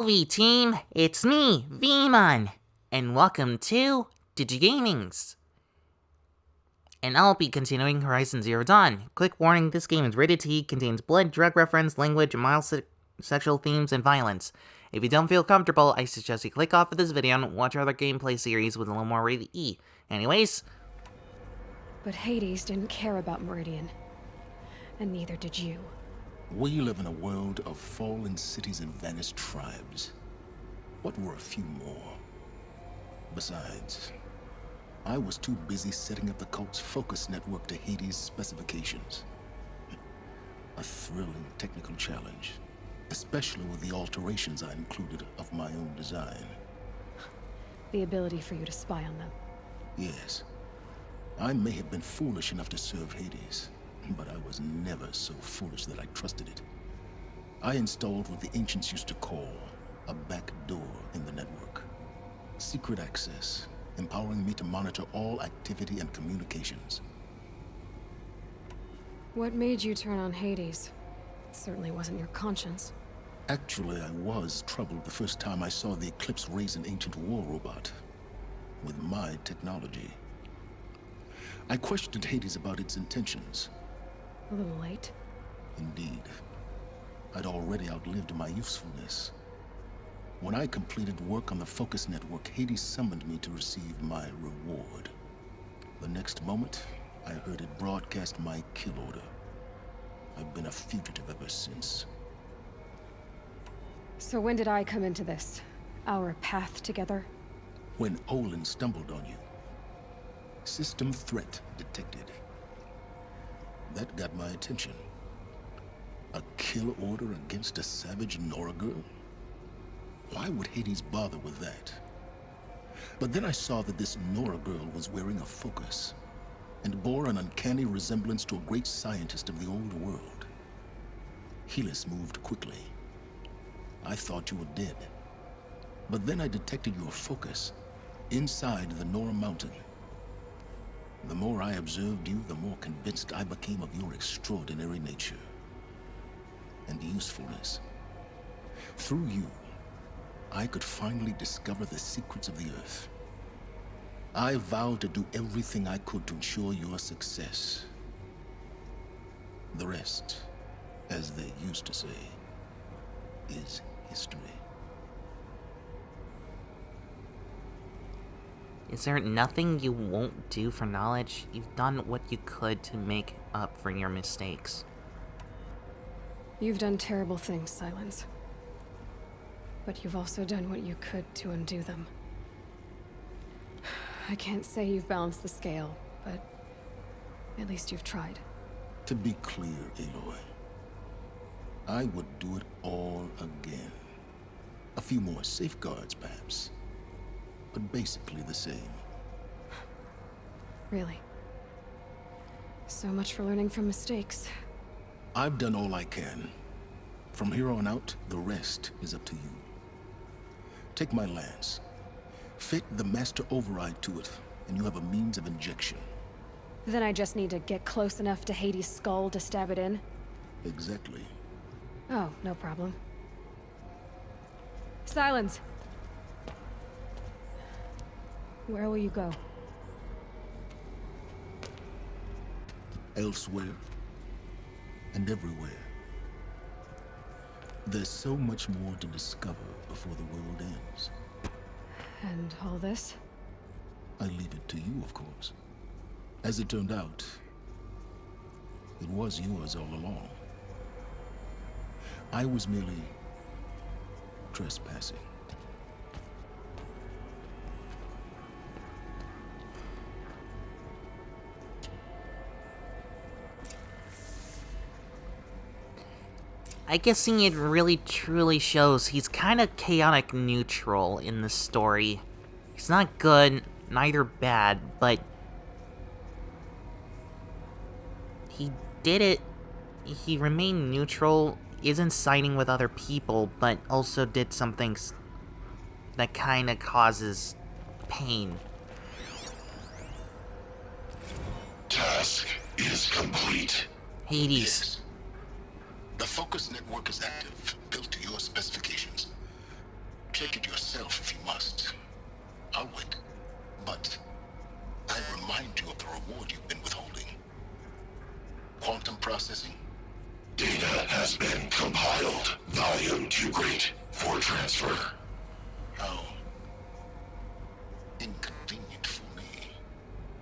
V team, it's me, Veemon, and welcome to Digigamings. And I'll be continuing Horizon Zero Dawn. Quick warning, this game is rated T, contains blood, drug reference, language, mild sexual themes, and violence. If you don't feel comfortable, I suggest you click off of this video and watch our other gameplay series with a little more rated E. Anyways, But Hades didn't care about Meridian. And neither did you. We live in a world of fallen cities and vanished tribes. What were a few more? Besides, I was too busy setting up the cult's focus network to Hades' specifications. A thrilling technical challenge, especially with the alterations I included of my own design. The ability for you to spy on them. Yes, I may have been foolish enough to serve Hades, but I was never so foolish that I trusted it. I installed what the ancients used to call a back door in the network. Secret access, empowering me to monitor all activity and communications. What made you turn on Hades? It certainly wasn't your conscience. Actually, I was troubled the first time I saw the Eclipse raise an ancient war robot with my technology. I questioned Hades about its intentions. A little late. Indeed. I'd already outlived my usefulness. When I completed work on the Focus Network, Hades summoned me to receive my reward. The next moment, I heard it broadcast my kill order. I've been a fugitive ever since. So when did I come into this? Our path together? When Olin stumbled on you. System threat detected. That got my attention. A kill order against a savage Nora girl? Why would Hades bother with that? But then I saw that this Nora girl was wearing a focus, and bore an uncanny resemblance to a great scientist of the old world. Helis moved quickly. I thought you were dead. But then I detected your focus inside the Nora mountain. The more I observed you, the more convinced I became of your extraordinary nature and usefulness. Through you, I could finally discover the secrets of the Earth. I vowed to do everything I could to ensure your success. The rest, as they used to say, is history. is there nothing you won't do for knowledge? You've done what you could to make up for your mistakes. You've done terrible things, Silence. But you've also done what you could to undo them. I can't say you've balanced the scale, but at least you've tried. To be clear, Aloy, I would do it all again. A few more safeguards, perhaps, but basically the same. Really. So much for learning from mistakes. I've done all I can. From here on out, the rest is up to you. Take my lance. Fit the master override to it, and you have a means of injection. Then I just need to get close enough to Hades' skull to stab it in? Exactly. Oh, no problem. Silence! Where will you go? Elsewhere and everywhere. There's so much more to discover before the world ends. And all this? I leave it to you, of course. As it turned out, it was yours all along. I was merely trespassing. I guess seeing it really truly shows he's kind of chaotic neutral in the story. He's not good, neither bad, but he did it. He remained neutral, isn't siding with other people, but also did some things that kind of causes pain. Task is complete. Hades. The Focus Network is active, built to your specifications. Take it yourself if you must. I'll wait. But I remind you of the reward you've been withholding. Quantum processing? Data has been compiled. Volume too great for transfer. How inconvenient for me.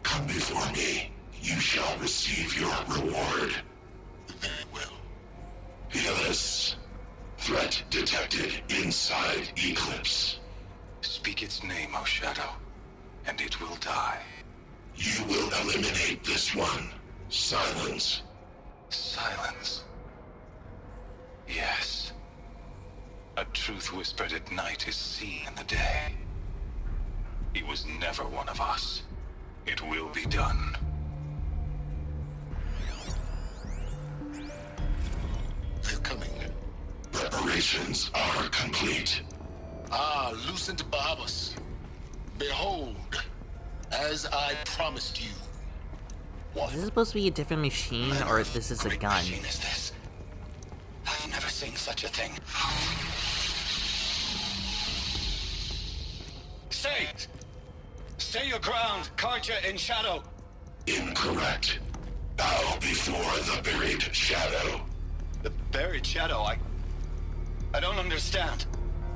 Come before me. You shall receive your reward. Very well. Fearless. Threat detected inside Eclipse. Speak its name, O Shadow, and it will die. You will eliminate this one. Silence. Silence. Yes. A truth whispered at night is seen in the day. He was never one of us. It will be done. They're coming. Preparations are complete. Ah, Lucent Bahabas. Behold, as I promised you. Is this supposed to be a different machine, or this is a Great gun? machine is this? I've never seen such a thing. Stay! Stay your ground, Karja in Shadow! Incorrect. Bow before the buried shadow. The buried Shadow, I don't understand.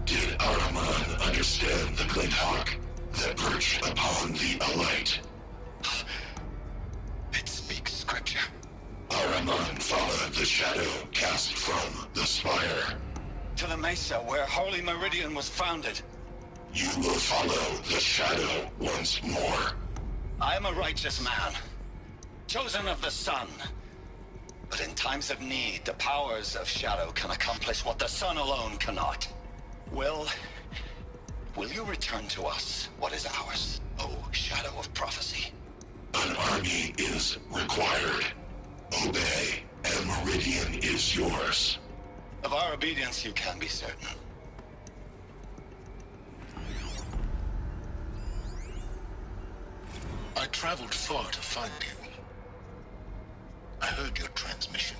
Did Araman understand the glint hawk that perched upon the alight? It speaks scripture. Araman followed the shadow cast from the spire. To the mesa where Holy Meridian was founded. You will follow the shadow once more. I am a righteous man, chosen of the sun. But in times of need, the powers of Shadow can accomplish what the sun alone cannot. Will you return to us what is ours, O Shadow of Prophecy? An army is required. Obey, and Meridian is yours. Of our obedience you can be certain. I traveled far to find you. I heard your transmission.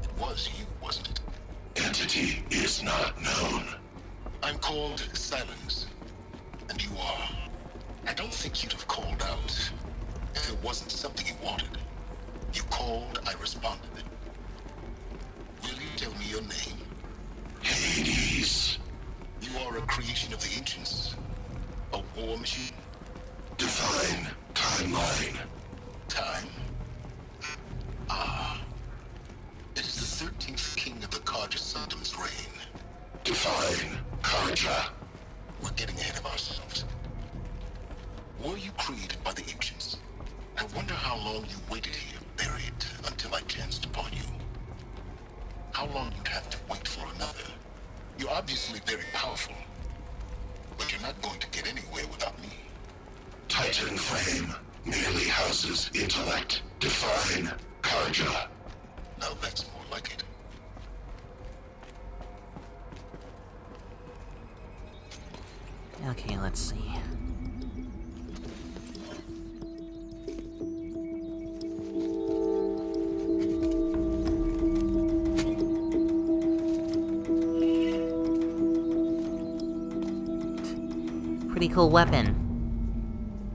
It was you, wasn't it? Entity is not known. I'm called Silence, and you are. I don't think you'd have called out if it wasn't something you wanted. You called, I responded. Will you tell me your name? Hades. You are a creation of the ancients. A war machine? Define timeline. Time? Ah. It is the 13th king of the Karja Sanctum's reign. Define Karja. We're getting ahead of ourselves. Were you created by the ancients? I wonder how long you waited here, buried, until I chanced upon you. How long you'd have to wait for another. You're obviously very powerful, but you're not going to get anywhere without me. Titan frame merely houses intellect. Define Karja. Now that's more like it. Okay, let's see. Pretty cool weapon.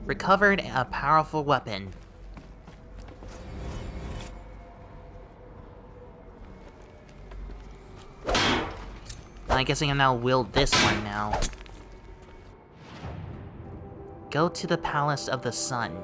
Recovered a powerful weapon. I guess I can now wield this one now. Go to the Palace of the Sun.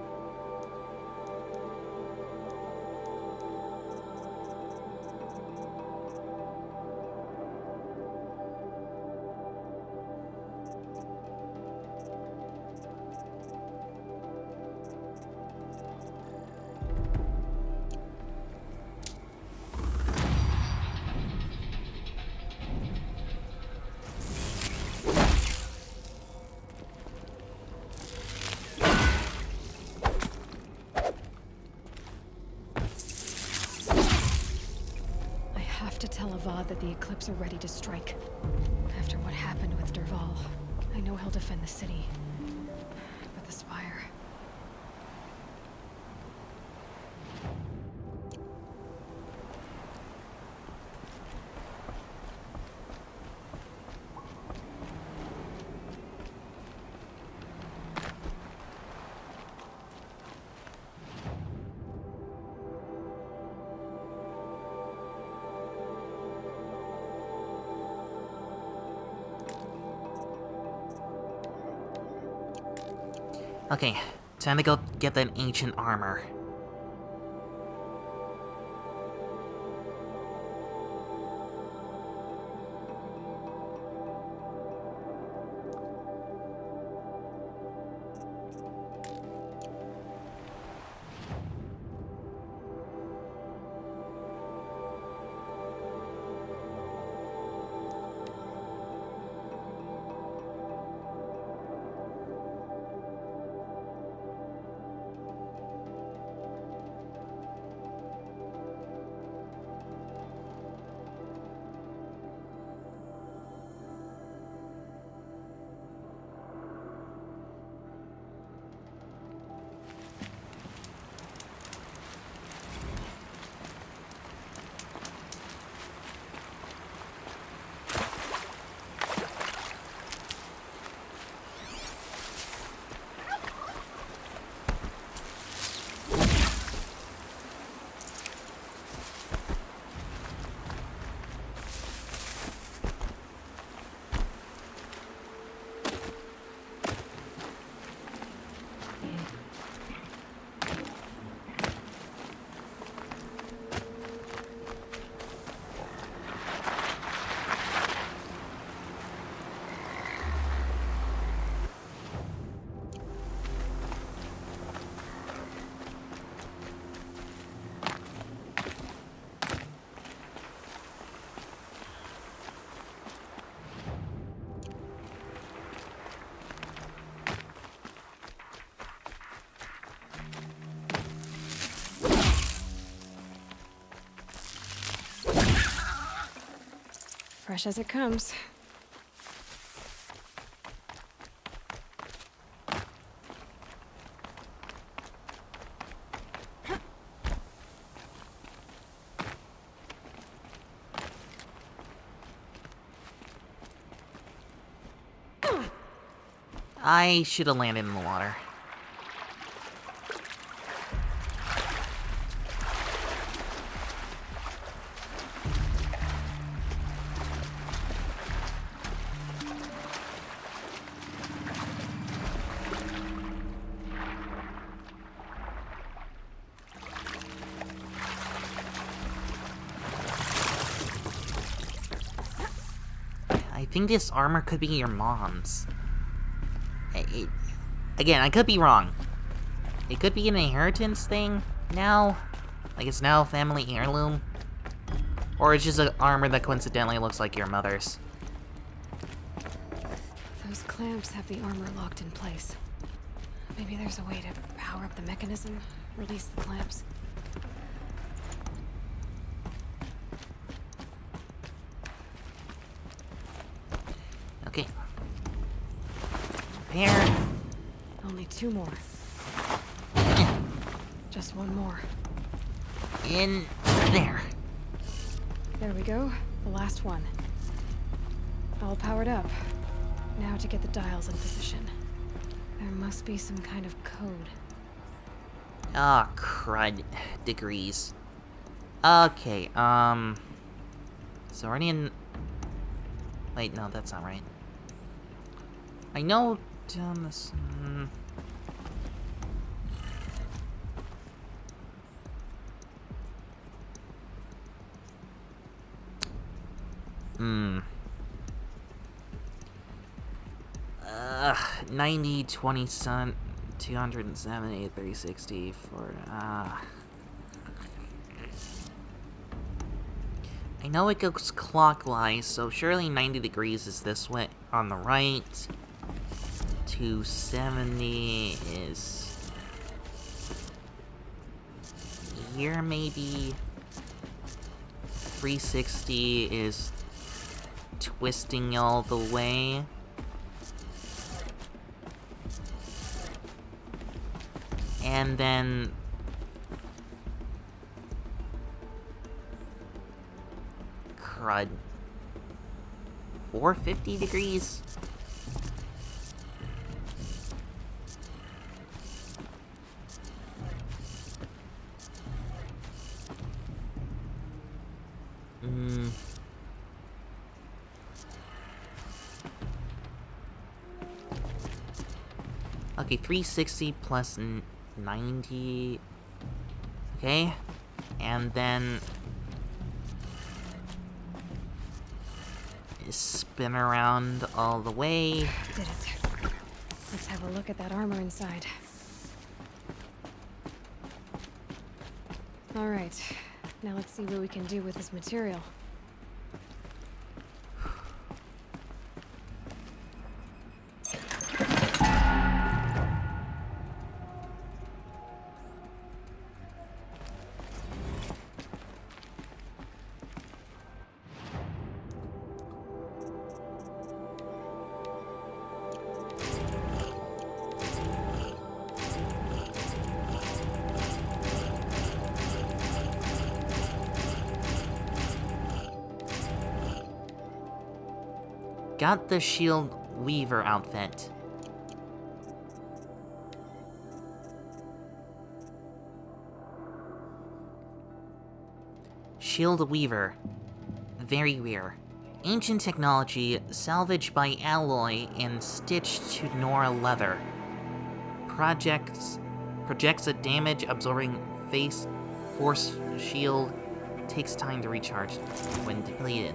To tell Avad that the Eclipse are ready to strike. After what happened with Derval, I know he'll defend the city. But the Spire... Okay, time to go get that ancient armor. Fresh as it comes. I should have landed in the water. I think this armor could be your mom's. Again, I could be wrong. It could be an inheritance thing now. Like it's now a family heirloom. Or it's just an armor that coincidentally looks like your mother's. Those clamps have the armor locked in place. Maybe there's a way to power up the mechanism, release the clamps. Okay. Repair. Only 2 more. Just 1 more. In there. There we go. The last one. All powered up. Now to get the dials in position. There must be some kind of code. Ah, crud. Degrees. Okay, so already in... Wait, no, that's not right. I know down this... Hmm. 90, 20, 270, 360, for, I know it goes clockwise, so surely 90 degrees is this way on the right. 270 is here, maybe. 360 is twisting all the way. And then... crud. 450 degrees? Okay, 360 plus 90. Okay. And then spin around all the way. Did it. Let's have a look at that armor inside. Alright. Now let's see what we can do with this material. Got the Shield Weaver outfit. Shield Weaver. Very rare. Ancient technology, salvaged by alloy and stitched to Nora leather. Projects a damage-absorbing force shield. Takes time to recharge when depleted.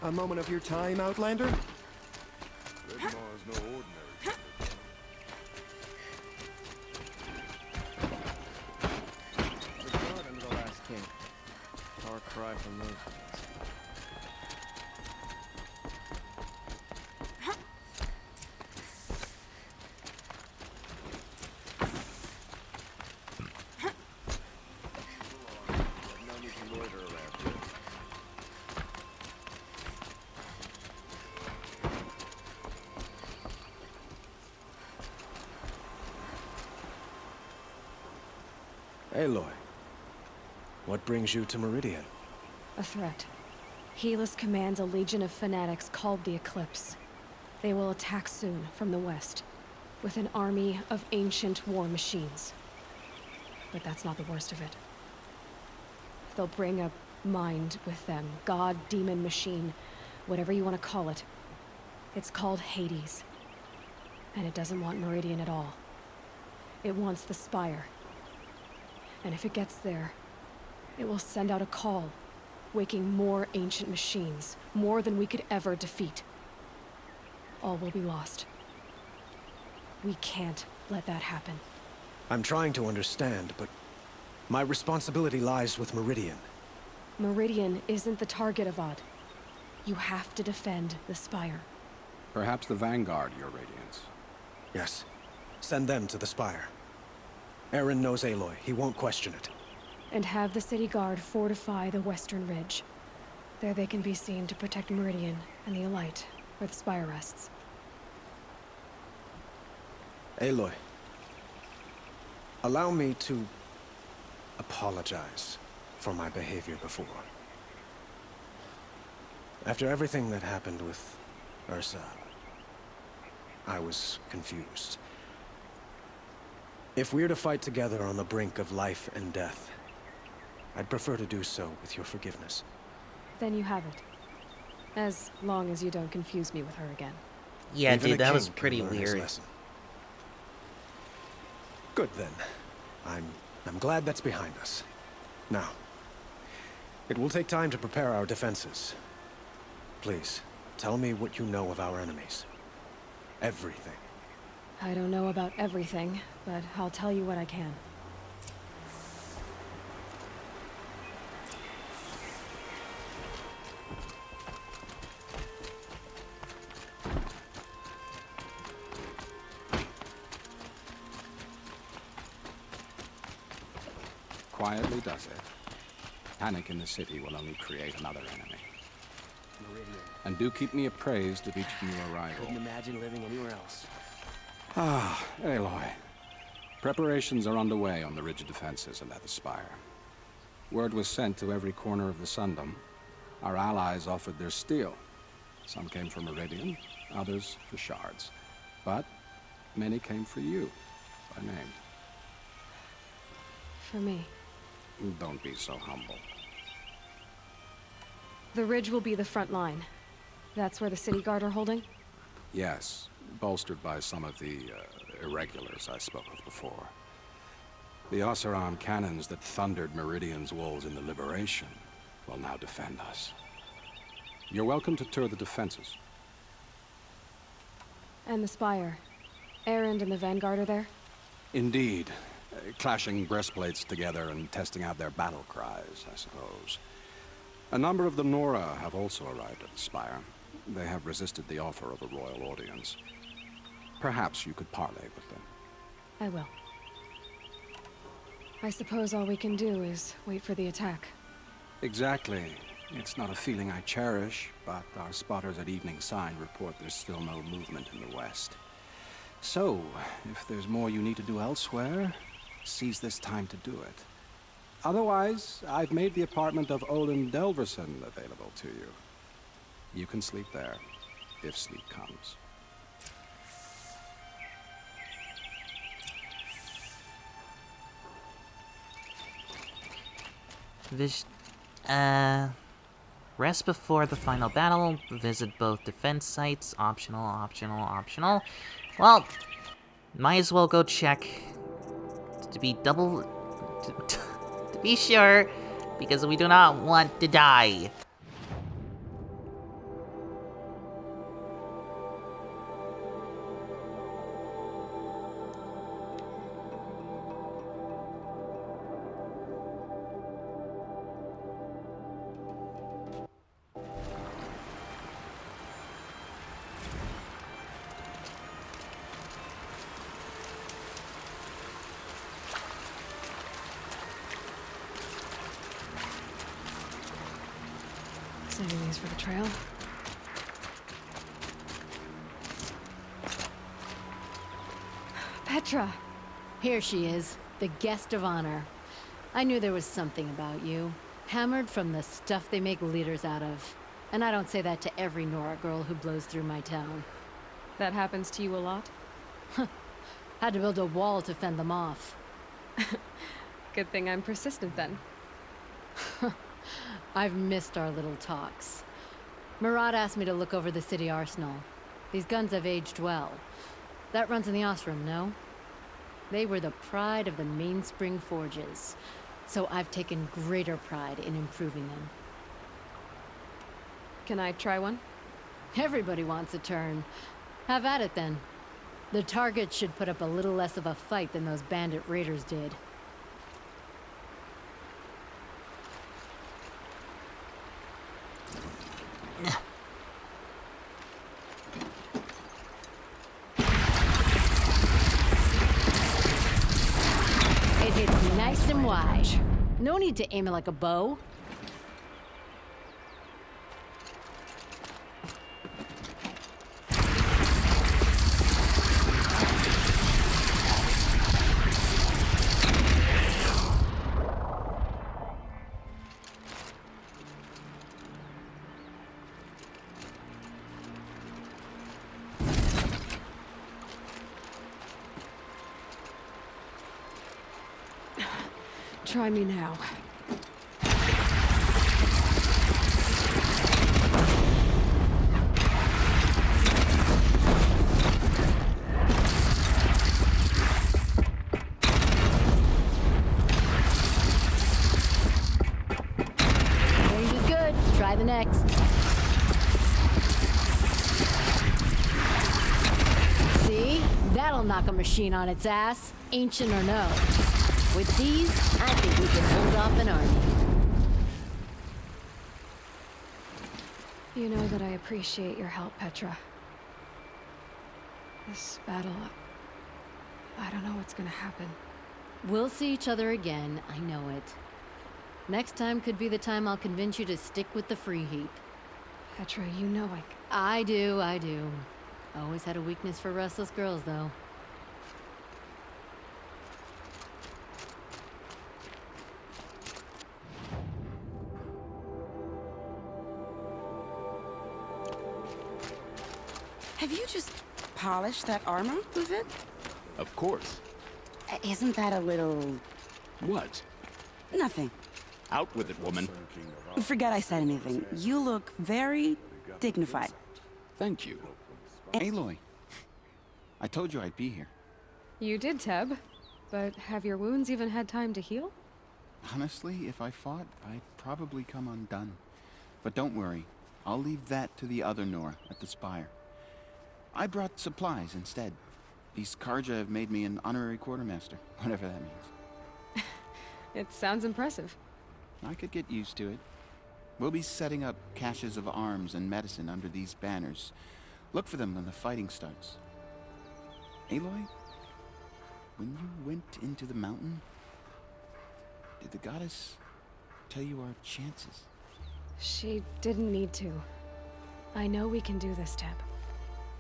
A moment of your time, Outlander? Veemon is no ordinary. The Garden of the Last King. Far cry from those days. Aloy, what brings you to Meridian? A threat. Helis commands a legion of fanatics called the Eclipse. They will attack soon from the west, with an army of ancient war machines. But that's not the worst of it. They'll bring a mind with them. God, demon, machine, whatever you want to call it. It's called Hades. And it doesn't want Meridian at all. It wants the Spire. And if it gets there, it will send out a call, waking more ancient machines, more than we could ever defeat. All will be lost. We can't let that happen. I'm trying to understand, but my responsibility lies with Meridian. Meridian isn't the target, Avad. You have to defend the Spire. Perhaps the Vanguard, Your Radiance. Yes. Send them to the Spire. Eren knows Aloy. He won't question it. And have the city guard fortify the western ridge. There they can be seen to protect Meridian and the Elite, where the Spire rests. Aloy, allow me to apologize for my behavior before. After everything that happened with Ursa, I was confused. If we're to fight together on the brink of life and death, I'd prefer to do so with your forgiveness. Then you have it. As long as you don't confuse me with her again. Yeah, Even dude, a that king was can pretty learn his weird. lesson. Good then. I'm glad that's behind us. Now, it will take time to prepare our defenses. Please, tell me what you know of our enemies. Everything. I don't know about everything, but I'll tell you what I can. Quietly does it. Panic in the city will only create another enemy. Meridian. And do keep me appraised of each new arrival. Couldn't imagine living anywhere else. Ah, Aloy. Preparations are underway on the ridge of defenses and at the Spire. Word was sent to every corner of the Sundom. Our allies offered their steel. Some came for Meridian, others for shards. But many came for you, by name. For me. Don't be so humble. The ridge will be the front line. That's where the city guard are holding? Yes, bolstered by some of the irregulars I spoke of before. The Oseram cannons that thundered Meridian's walls in the Liberation will now defend us. You're welcome to tour the defenses. And the Spire. Erend and the Vanguard are there? Indeed. Clashing breastplates together and testing out their battle cries, I suppose. A number of the Nora have also arrived at the Spire. They have resisted the offer of a royal audience. Perhaps you could parley with them. I will. I suppose all we can do is wait for the attack. Exactly. It's not a feeling I cherish, but our spotters at Evening Sign report there's still no movement in the west. So, if there's more you need to do elsewhere, seize this time to do it. Otherwise, I've made the apartment of Olin Delverson available to you. You can sleep there, if sleep comes. Rest before the final battle. Visit both defense sites. Optional, optional, optional. Well, might as well go check to be to be sure, because we do not want to die. Saving these for the trail. Petra! Here she is, the guest of honor. I knew there was something about you. Hammered from the stuff they make leaders out of. And I don't say that to every Nora girl who blows through my town. That happens to you a lot? Had to build a wall to fend them off. Good thing I'm persistent then. I've missed our little talks. Murad asked me to look over the city arsenal. These guns have aged well. That runs in the Osram, no? They were the pride of the Mainspring Forges. So I've taken greater pride in improving them. Can I try one? Everybody wants a turn. Have at it then. The targets should put up a little less of a fight than those bandit raiders did. It hits nice and wide. No need to aim it like a bow. Try me now. Range is good. Try the next. See? That'll knock a machine on its ass, ancient or no. With these, I think we can hold off an army. You know that I appreciate your help, Petra. This battle... I don't know what's gonna happen. We'll see each other again, I know it. Next time could be the time I'll convince you to stick with the free heap. Petra, you know I do. Always had a weakness for restless girls, though. Have you just polished that armor with it? Of course. Isn't that a little... What? Nothing. Out with it, woman. Forget I said anything. You look very dignified. Thank you. Aloy, I told you I'd be here. You did, Teb. But have your wounds even had time to heal? Honestly, if I fought, I'd probably come undone. But don't worry, I'll leave that to the other Nora at the Spire. I brought supplies instead. These Karja have made me an honorary quartermaster, whatever that means. It sounds impressive. I could get used to it. We'll be setting up caches of arms and medicine under these banners. Look for them when the fighting starts. Aloy, when you went into the mountain, did the goddess tell you our chances? She didn't need to. I know we can do this, Teb.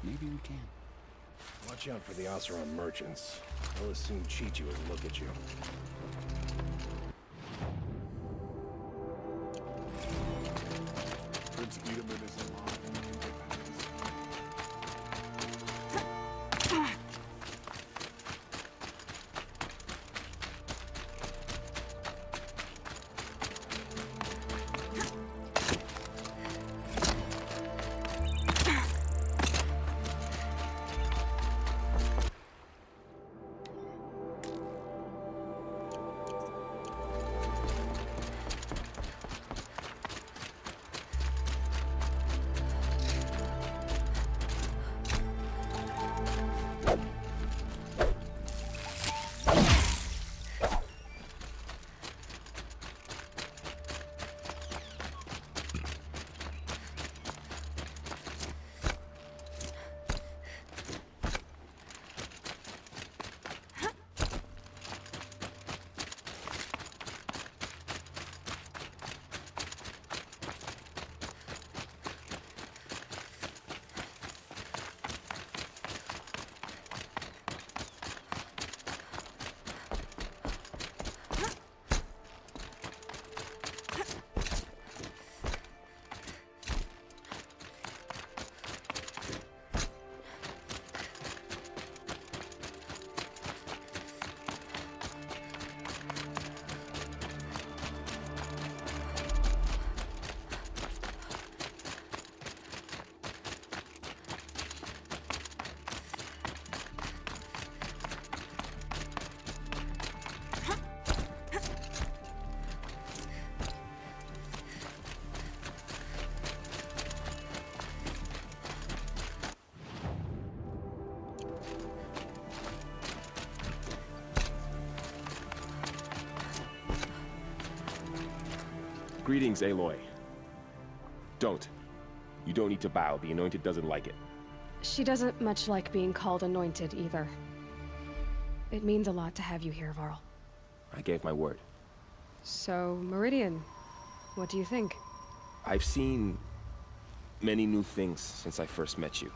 Maybe we can. Watch out for the Oseram merchants. They'll as soon cheat you as look at you. Greetings, Aloy. Don't. You don't need to bow. The Anointed doesn't like it. She doesn't much like being called anointed either. It means a lot to have you here, Varl. I gave my word. So, Meridian, what do you think? I've seen many new things since I first met you.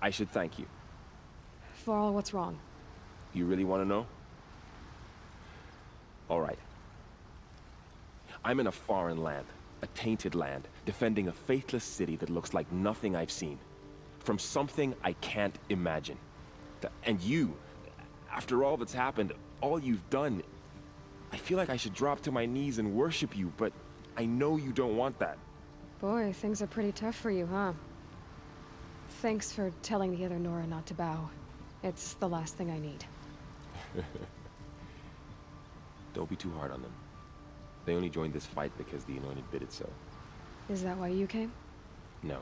I should thank you. Varl, what's wrong? You really want to know? All right. I'm in a foreign land, a tainted land, defending a faithless city that looks like nothing I've seen. From something I can't imagine. And you, after all that's happened, all you've done, I feel like I should drop to my knees and worship you, but I know you don't want that. Boy, things are pretty tough for you, huh? Thanks for telling the other Nora not to bow. It's the last thing I need. Don't be too hard on them. They only joined this fight because the Anointed bid it so. Is that why you came? No.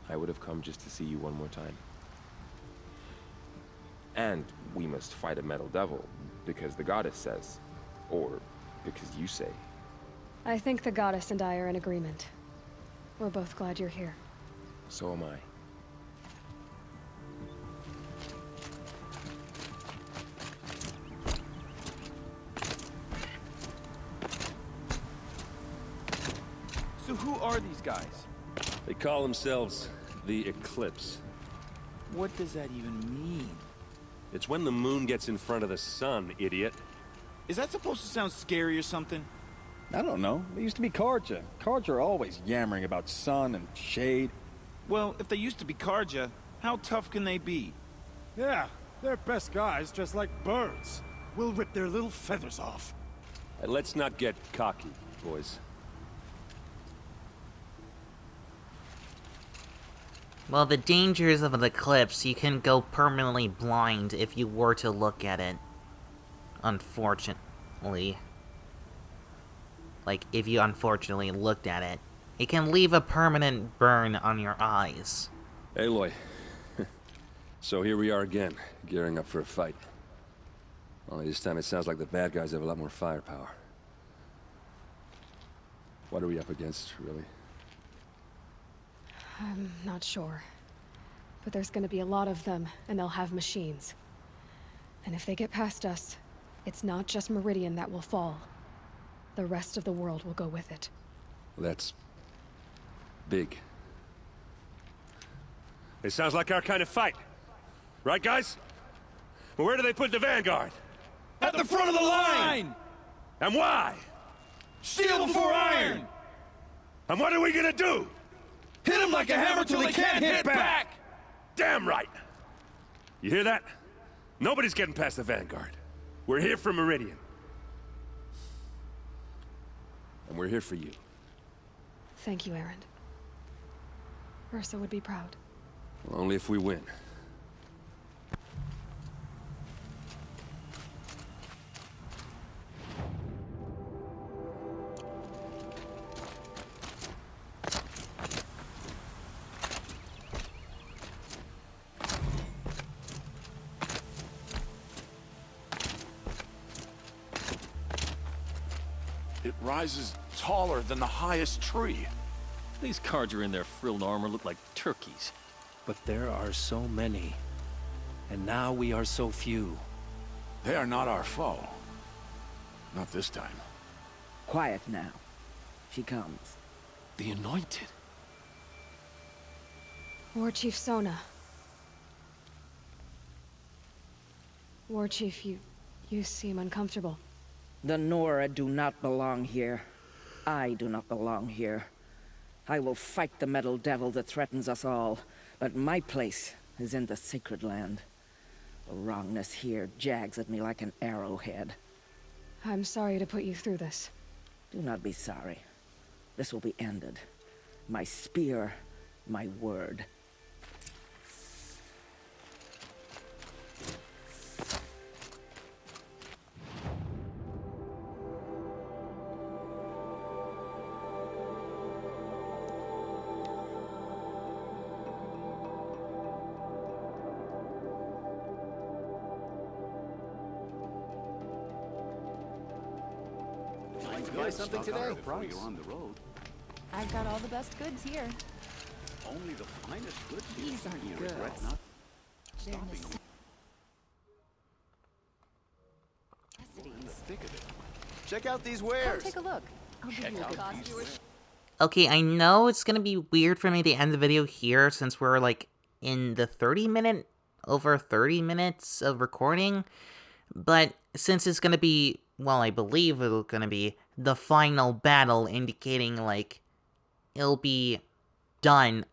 I would have come just to see you one more time. And we must fight a metal devil, because the goddess says. Or because you say. I think the goddess and I are in agreement. We're both glad you're here. So am I. So who are these guys? They call themselves the Eclipse. What does that even mean? It's when the moon gets in front of the sun, idiot. Is that supposed to sound scary or something? I don't know. They used to be Karja. Karja are always yammering about sun and shade. Well, if they used to be Karja, how tough can they be? Yeah, they're best guys just like birds. We'll rip their little feathers off. And let's not get cocky, boys. Well, the dangers of an eclipse, you can go permanently blind if you were to look at it. Unfortunately. Like, if you unfortunately looked at it. It can leave a permanent burn on your eyes. Aloy. So here we are again, gearing up for a fight. Only this time it sounds like the bad guys have a lot more firepower. What are we up against, really? I'm not sure. But there's gonna be a lot of them, and they'll have machines. And if they get past us, it's not just Meridian that will fall. The rest of the world will go with it. Well, that's big. It sounds like our kind of fight. Right, guys? Well, where do they put the Vanguard? At the front of the line! And why? Steel before iron! And what are we gonna do? Hit them like a hammer till they can't hit back! Damn right! You hear that? Nobody's getting past the Vanguard. We're here for Meridian. And we're here for you. Thank you, Erend. Ursa would be proud. Well, only if we win. It rises taller than the highest tree. These Karja in their frilled armor look like turkeys. But there are so many. And now we are so few. They are not our foe. Not this time. Quiet now. She comes. The Anointed. War Chief Sona. War Chief, you seem uncomfortable. The Nora do not belong here. I do not belong here. I will fight the metal devil that threatens us all, but my place is in the sacred land. The wrongness here jags at me like an arrowhead. I'm sorry to put you through this. Do not be sorry. This will be ended. My spear, my word. enjoy something today? You're on the road. I've got all the best goods here. Only the finest goods. These aren't You goods. regret not They're stopping necessities. Thick of it. Check out these wares. Come take a look. I'll give you a good cost you Okay, I know it's gonna be weird for me to end the video here since we're like in the over 30 minutes of recording, but since it's gonna be, well, I believe it's gonna be the final battle, indicating like it'll be done,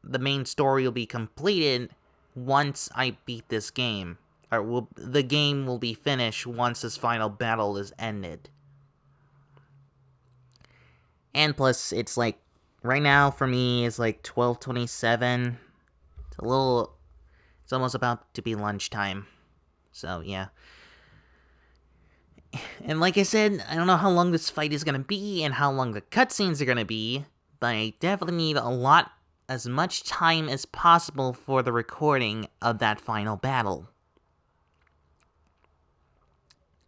the main story will be completed once I beat this game, or the game will be finished once this final battle is ended. And plus, it's like, right now for me, it's like 12:27. It's almost about to be lunchtime. So, yeah. And like I said, I don't know how long this fight is gonna be and how long the cutscenes are gonna be, but I definitely need as much time as possible for the recording of that final battle.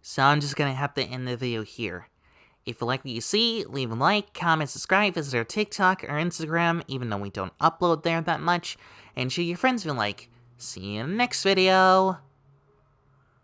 So I'm just gonna have to end the video here. If you like what you see, leave a like, comment, subscribe, visit our TikTok or Instagram, even though we don't upload there that much, and share your friends if you like. See you in the next video!